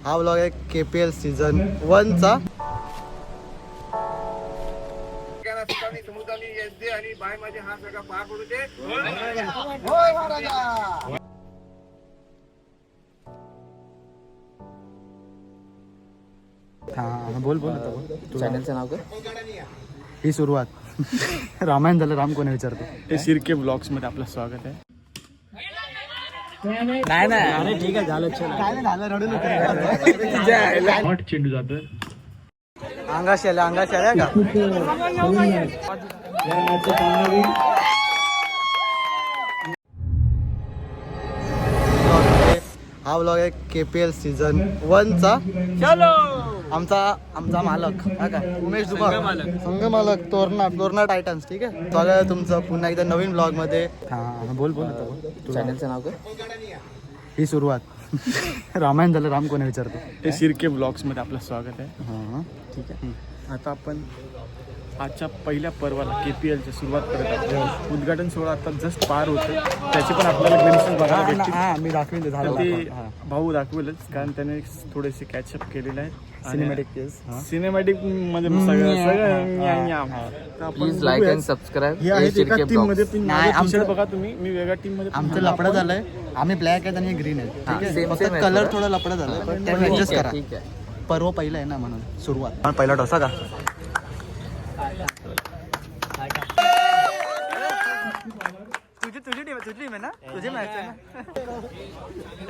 हा व्लॉग आहे KPL season 1 चा. हा बोल बोल चॅनलचं नाव काय? ही सुरुवात. रामायण झालं, राम कोणी विचारतो. ते शिर्के ब्लॉग्स मध्ये आपलं स्वागत आहे. नाही नाही अरे ठीक आहे झालं. काय नाही झालं, रडू नको. चेंडू जातं अंगाशी आल्या का. हा व्लॉग आहे KPL सीझन 1 चा. आमचा मालक हा का उमेश दुबा, संघ मालक तोरणा टायटन्स. ठीक आहे, स्वागत आहे तुमचं पुन्हा एकदा नवीन ब्लॉग मध्ये. हा बोल चॅनलचं नाव काय? ही सुरुवात. रामायण झालं, राम कोणी विचारतो. ते शिर्के ब्लॉग्स मध्ये आपलं स्वागत आहे. हा ठीक आहे. आता आपण आजच्या पहिल्या पर्वाला KPLची सुरुवात करत आहोत. उद्घाटन सोहळा आता जस्ट पार होतं, त्याचे पण आपल्याला ग्लिम्सेस बघायला भेटतील. हा मी दाखवेन ते तर झालं. ते भाऊ दाखवेलच, कारण त्याने थोडेसे कॅचअप केलेले आहेत. सिनेमॅटिक केस. सिनेमॅटिक मध्ये सगळं प्लीज लाईक अँड सबस्क्राईब. हे आहेत एका टीम मध्ये. नाही, आमचं बघा तुम्ही, मी वेगळ्या टीम मध्ये. आमचं लपडा झालंय, आम्ही ब्लॅक आहेत आणि ग्रीन आहे. ठीक आहे, same फक्त आहे कलर थोडं. थोडा लपडा झालाय, पण त्याला ऍडजस्ट करा. ठीक आहे. पर्व पहिला आहे ना म्हणून सुरुवात. पहिला डोसा का तुझी ना तुझी मॅच आहे ना.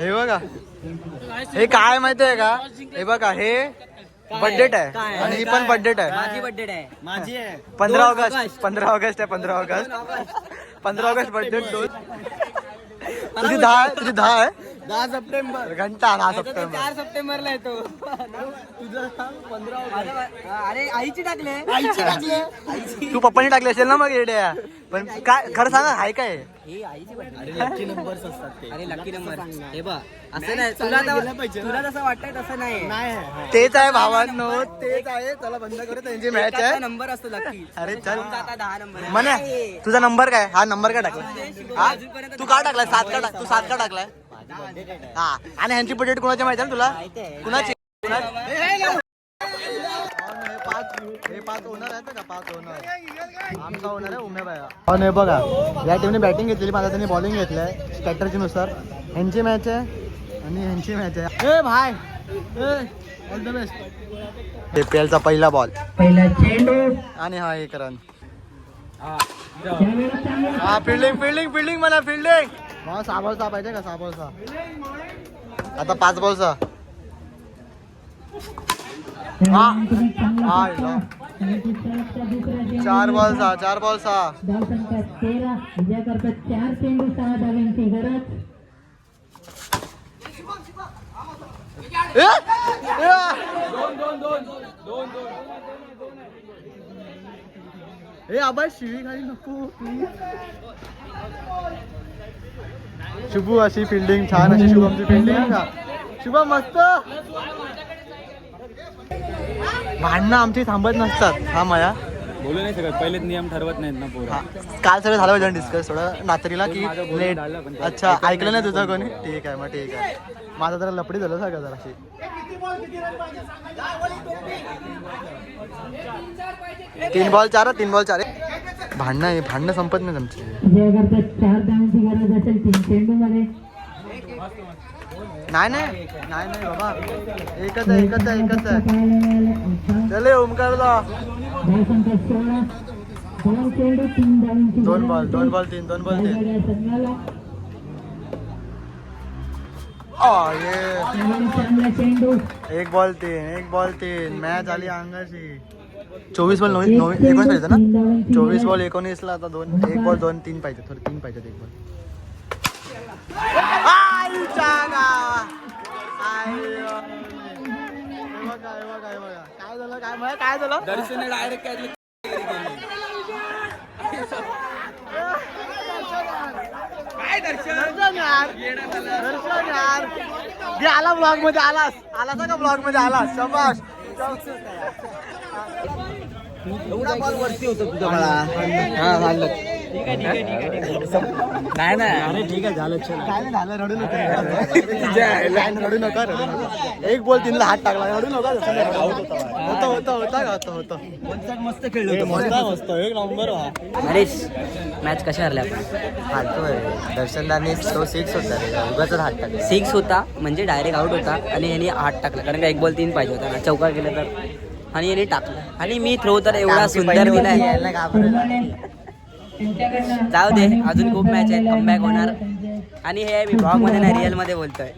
हे बघा, हे काय माहितीये का, हे बघा हे बर्थडेट आहे आणि ही पण बर्थडेट आहे. माझी बर्थडे आहे. माझी आहे 15 ऑगस्ट 15 ऑगस्ट आहे. 15 ऑगस्ट बर्थडे. तुझी 10 आहे. 10 सप्टेंबर. घंटा 10 सप्टेंबर. 4 सप्टेंबरला येतो. तुझं 15 अरे आईची टाकले. तू पप्पानी टाकली असेल ना मग येड्या. पण काय खरं सांगा, हाय काय हे आईची बर्थडे. लकी नंबर्स असतात ते. अरे लकी नंबर हे बघ, असं नाही. तुला तसं वाटतंय तसं नाही. तेच आहे भावांनो, तेच आहे. चला बंद करू, त्यांची मॅच आहे. नंबर असतो लकी. अरे चल आता 10 नंबर म्हणे, तुझा नंबर काय? हा नंबर काय टाकला? हा तू का टाकलाय? 7 का तू 7 का टाकलाय? हा, आणि ह्यांची बजेट कोणाची माहिती आहे ना तुला? कुणाची? हे 5 ओनर आहेत का? 5 ओनर. आमचा ओनर आहे उमेबाया. हो नाही बघा, या टीमने बॅटिंग घेतलेली, माझ्या त्यांनी बॉलिंग घेतलंय स्ट्रॅटर्जी नुसार. ह्यांची मॅच आहे आणि ह्यांची मॅच आहे. ए भाई, ऑल द बेस्ट. KPL चा पहिला बॉल, पहिला चेंडू आणि हा एक रन. हा फिल्डिंग मला फिल्डिंग. मला 6 बॉलचा पाहिजे का? 6 बॉलचा. आता 5 बॉलचा. हा 4 बॉलचा. 4 बॉलचा. विजय करतात 4 चेंडू 6 धावांची गरज. ए आबा शिवी खाली नको प्लीज. शुभू अशी फिल्डिंग छान, अशी शुभमची फिल्डिंग आहे का? शुभम मस्त. भांडणं आमची थांबत नसतात. हा माया बोलू नाही शकत, पहिलेच नियम ठरवत नाहीत ना पोरं. हा, काल सगळं झालं पाहिजे डिस्कस थोडं नात्रीला की लेट. अच्छा, ऐकलं नाही तुझं कोणी? ठीक आहे मग, ठीक आहे. माझं जरा लपडी झालं सगळं जरा अशी. 3 बॉल 4. भांडणं संपत नाही तुमची. विजय करतात 4 धावांची गरज असेल 3 चेंडू मध्ये. नाही बाबा, एकच आहे. चले ओमकारला. 2 चेंडू 3 धावांची. 2 बॉल 3. संघाला चांगला चेंडू. 1 बॉल 3. मॅच आली अंगाशी. 24 बॉल 19 पाहिजे ना. 24 बॉल 19ला आता 1 बॉल 2 3 पाहिजे. 3 पाहिजे 1 बॉल. काय झालं? दर्शन डायरेक्ट दर्शन यार आला ब्लॉग मध्ये. आलास का ब्लॉग मध्ये? आलास, शाबास. एवढा बॉल वरती होतं तुझं मला. हा झालं. नाही नाही अरे ठीक आहे झालं काय नाही झालं रडू नका रडू नका एक बॉल तिने हात टाकला रडू नका होता मस्त खेळलो मस्त एक नंबर हरीश मॅच कशा हरल्या आपण हातोय दर्शनदाने तो 6 होता रे उगाच हात टाकला 6 होता म्हणजे डायरेक्ट आउट होता आणि यांनी 8 टाकला कारण का 1 बॉल 3 पाहिजे होता ना चौका गेला तर आणि यांनी टाकलं आणि मी थ्रो तर एवढा सुंदर दिलाय जाऊ दे अजून खूप मॅच आहेत कमबॅक होणार आणि हे मी ब्लॉग मध्ये नाही रिअल मध्ये बोलतोय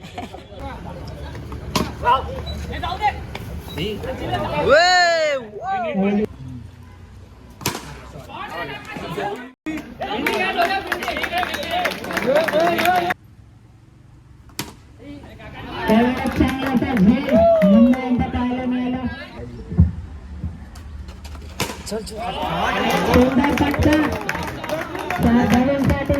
चांगला झेल मुंबई यांचा पाहायला मिळाला सुंदर फटका धावांसाठी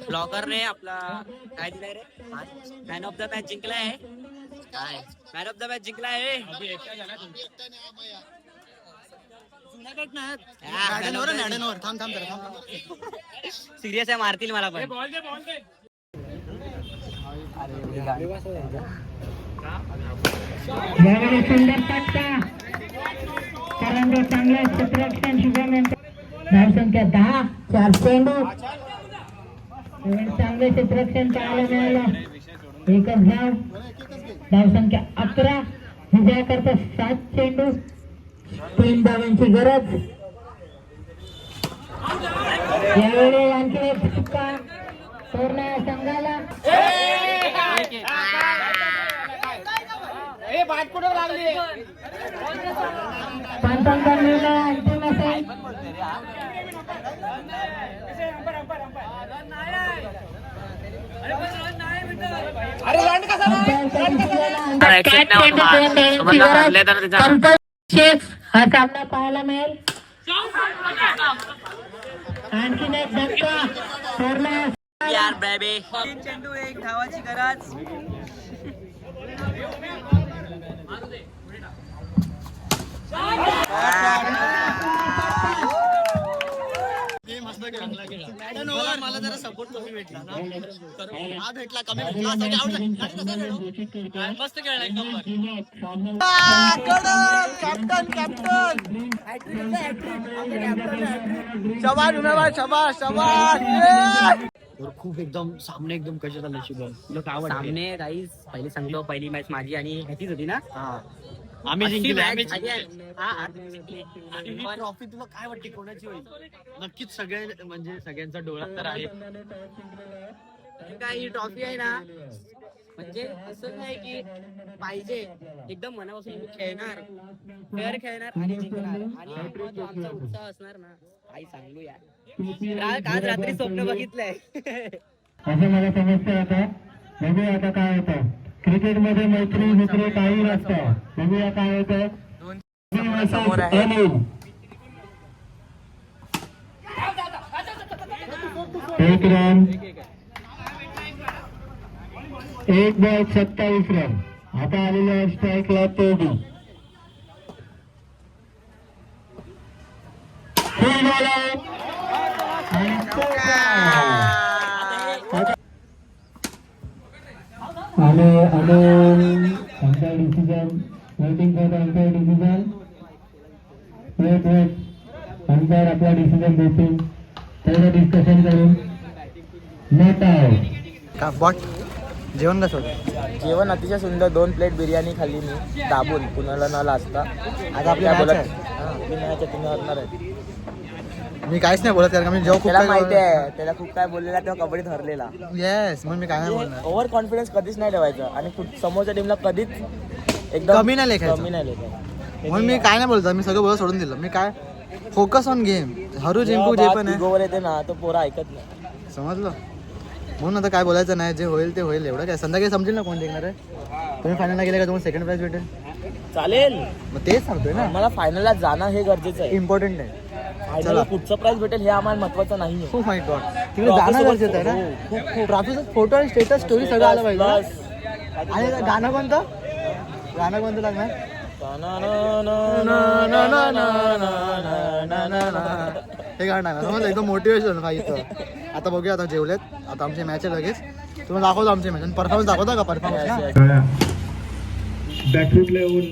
ब्लॉगरने आपला काय दिलाय रे मॅन ऑफ द मॅच जिंकलाय काय मॅन ऑफ द मॅच जिंकलाय सिरियस आहे मारतील मला पण यावेळी सुंदर फटका करंडक चांगलं क्षेत्ररक्षण शुभम यांचं धावसंख्या 10 4 चेंडू चांगले क्षेत्ररक्षण पाहायला मिळालं एकच धावसंख्या 11 विजयाकरता 7 चेंडू 3 धावांची गरज यावेळी आणखी एक चुका पूर्ण संघाला पंचांचा निर्णय अंतिम असेल हा सामना पाहायला मिळेल आणखीन एक धक्का पूर्ण यार बेबी 3 चेंडू 1 धावाची गरज मला जरा सपोर्ट कमी भेटला ना हा भेटला कमी भेटला मस्त खेळला एक नंबर कॅप्टन शाबास शाबास शाबास खूप एकदम सामने एकदम कसे झाले शुभम तुला काय वाटतं सामने गाईज पहिले सांगतो पहिली मॅच माझी आणि ह्याचीच होती ना आम्ही जिंकलो आम्ही आणि ट्रॉफी तुला काय वाटते कोणाची होईल नक्कीच सगळ्या म्हणजे सगळ्यांचा डोळा तर आहे काय ही ट्रॉफी आहे ना म्हणजे असं नाही की पाहिजे एकदम मनापासून खेळणार फेअर खेळणार आणि जिंकणार आणि आमचा उत्साह असणार ना आई सांगू यार आज रात्री स्वप्न बघितलंय असं मला समजतं आता बघूया आता काय होतं क्रिकेटमध्ये मैत्री मित्र काही नसतं बघूया काय होतं एक रन 1 बॉल 27 रन आता आलेल्या स्ट्राईकला तोडी umpire decision waiting for the umpire decision wait umpire आपला डिसिजन देतील थोडं डिस्कशन करून नॉट आउट का बॉट जेवण कसं होतं जेवण अतिशय सुंदर 2 प्लेट बिर्याणी खाल्ली मी दाबून कुणाला न लाजता आज आपल्या बोलत बोलत मी नाही तुम्ही हरणार आहे मी काहीच नाही बोलत कारण मी जेव्हा त्याला खूप माहिती आहे त्याला खूप काय बोललेला तेव्हा कबड्डीत हरलेला येस म्हणून मी काय नाही बोलणार ओव्हर कॉन्फिडन्स कधीच नाही ठेवायचं आणि समोरच्या टीमला कधीच एकदम कमी नाही लेखायचं. कमी नाही लेखायचं. म्हणून मी काय नाही बोलतो मी सगळं बोलत सोडून दिलं मी काय फोकस ऑन गेम हरू जिंकू जे पण आहे गोवर येते ना तो पोरा ऐकत नाही समजलं म्हणून आता काय बोलायचं नाही जे होईल ते होईल एवढं काय संध्याकाळी समजेल ना कोण जिंकणार आहे तुम्ही फायनलला गेले का तुम्हाला सेकंड प्राइज भेटेल चालेल मग तेच सांगतोय ना मला फायनलला जाणं हे गरजेचं आहे इम्पॉर्टंट आहे फायनलला कुठचं प्राइज भेटेल हे आम्हाला महत्वाचं नाही खूप माहिती तिकडे जाणं गरजेचं आहे ना ट्रॉफीचा फोटो आणि स्टेटस स्टोरी सगळं आलं पाहिजे आणि गाणं कोणतं गाणं कोणतं लागणार हे गाणं आहे समज एकदम मोटिवेशन खायचं. आता बघूया आता जेवलेत आता आमची मॅच आहे लगेच तुम्हाला दाखवतो आमची मॅच आणि परफॉर्मन्स दाखवता का परफॉर्मन्स ना बॅकफूटला येऊन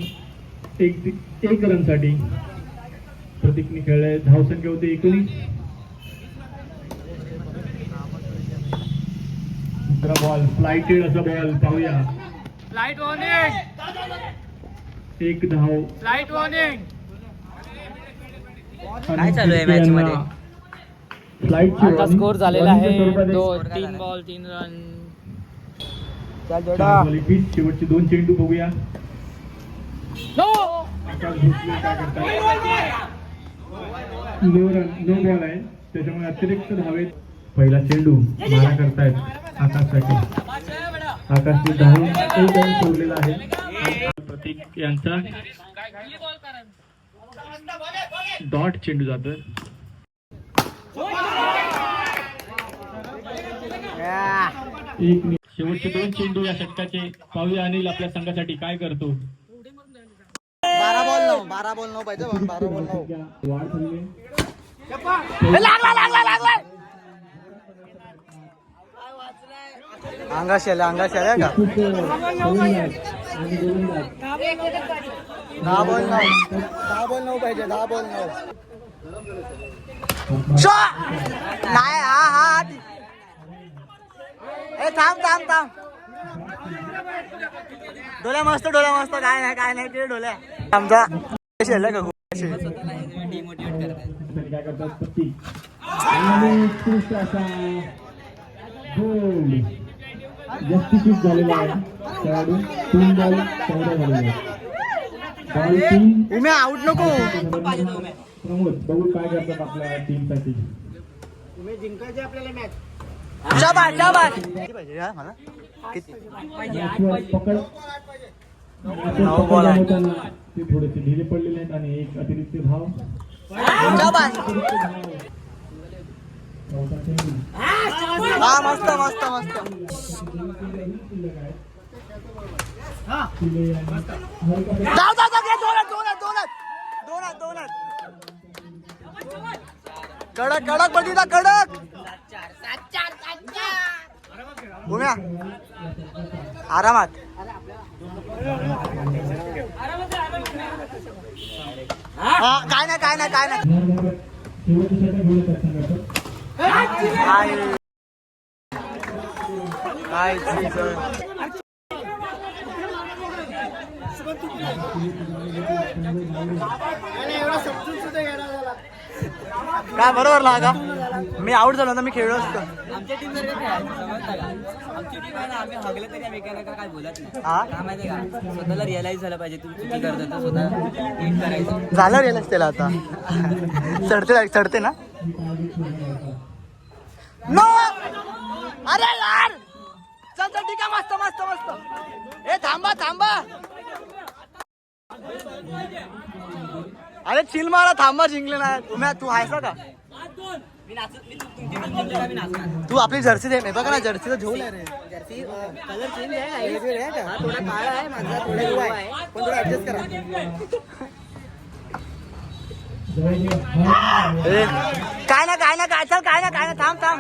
एक रनसाठी प्रतीकने खेळले. धावसंख्या होती 19. दुसरा बॉल फ्लाइटेड असा बॉल पाहूया. फ्लाइट वॉर्निंग, एक धाव. Flight warning. काय चालू आहे मॅच मध्ये? आता स्कोर झालेला आहे 3 बॉल 3 रन. शेवटचे 2 चेंडू बघूया. आकाश भोसले काय करतात? नो बॉल आहे त्याच्यामुळे अतिरिक्त धावेत. पहिला चेंडू मारा करतायत आकाशसाठी. आकाशने धावून 1 रन सोडलेला आहे. प्रतीक यांचा डॉट चेंडू जातो. शेवटचे 2 चेंडू या षटकाचे पाहूया. अनिल आपल्या संघासाठी काय करतो? 12 बॉल 9 पाहिजे 12 बॉल 9. वाढ झाली. अंगाशी आले का 10 बॉल 9 पाहिजे 10 बॉल 9. नाही हा ए थांब डोल्या मस्त काय नाही ते डोल्या आमचा शेल का काय करतात प्रतीक आणि उत्कृष्ट असा गोल. यष्टिचूक झालेला आहे खेळाडू. 3 बॉल 14 झालेले. बॉल 3 उम्या आउट नको. प्रमोद बघू काय करतात आपल्या टीमसाठी. शाबास मला पकड ते थोडेसे ढिले पडलेले आहेत आणि एक अतिरिक्त धाव. मस्त कडक बघितला कडक. घुम्या आरामात. काय नाही काय बरोबर लागा. मी आउट झालो ना मी खेळलो असतो. आमच्या टीम जर आमची टीम आहे ना आम्ही हगले तरी आम्ही एकामेका काय बोलत नाही. काय माहिती का स्वतःला रिअलाइज झालं पाहिजे तू चुकी करतो तर स्वतः नीट करायचं. झालं रिअलाइज त्याला आता चढते ना. नो अरे यार चल ठीक आहे मस्त ए थांबा अरे चिल मारा थांबा जिंकले ना तुम्ही. तू आहेस का तू आपली जर्सी दे बघा ना जर्सीचा झोल आहे रे. जर्सी कलर चेंज आहे हा थोडा काळा आहे माझा थोडा हिरवा आहे पण थोडा ऍडजस्ट करा. काय ना थांब धाव.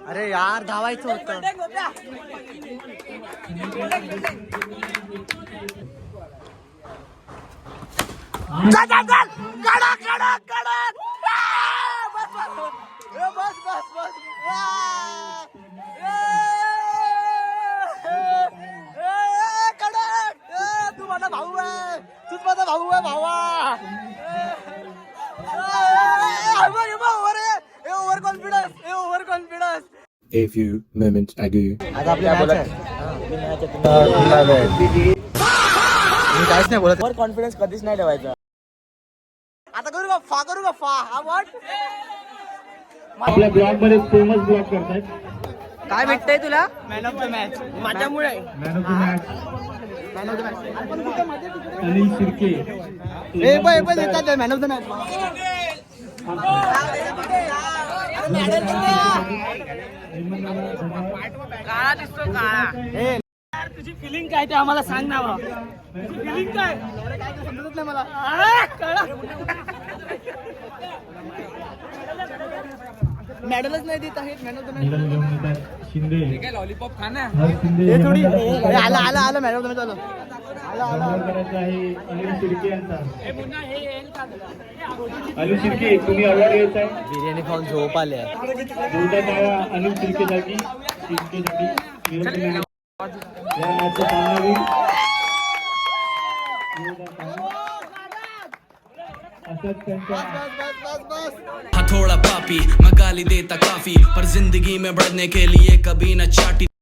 अरे यार धावायचं होतं. तू माझा भाऊ आहे तूच माझा भाऊ आहे भावा. Over confidence. A few moments ago. आता आपली मॅच आहे. मी काहीच नाही बोलत. वर कॉन्फिडन्स कधीच नाही ठेवायचा. आता करू का फा हा वॉट आपल्या ब्लॉग मध्ये फेमस ब्लॉग करतायत. काय भेटतंय तुला? मॅन ऑफ द मॅच माझ्यामुळे. Man of the match Anil Shirke. देतात मॅन ऑफ द मॅच. तुझी फिलिंग काय ते आम्हाला सांग ना बा. तुझी फिलिंग काय समजत नाही मला. मेडलच नाही देत आहेत. निकाल घेऊन येतात शिंदे लॉलीपॉप खाना शिंदे थोडी आला आला आला मॅडम तुम्ही चालू करायचा आहे अनिल शिर्के यांचा. अनिल शिर्के तुम्ही अवॉर्ड घ्यायचा आहे. बिर्याणी खाऊन झोप आले जोरदार टाळ्या अनिल शिर्केसाठी शिर्केसाठी या मॅचचा सामना होईल. असंच त्यांच्या हथौड़ा पापी मैं गाली देता काफी पर जिंदगी में बढ़ने के लिए कभी न चाटी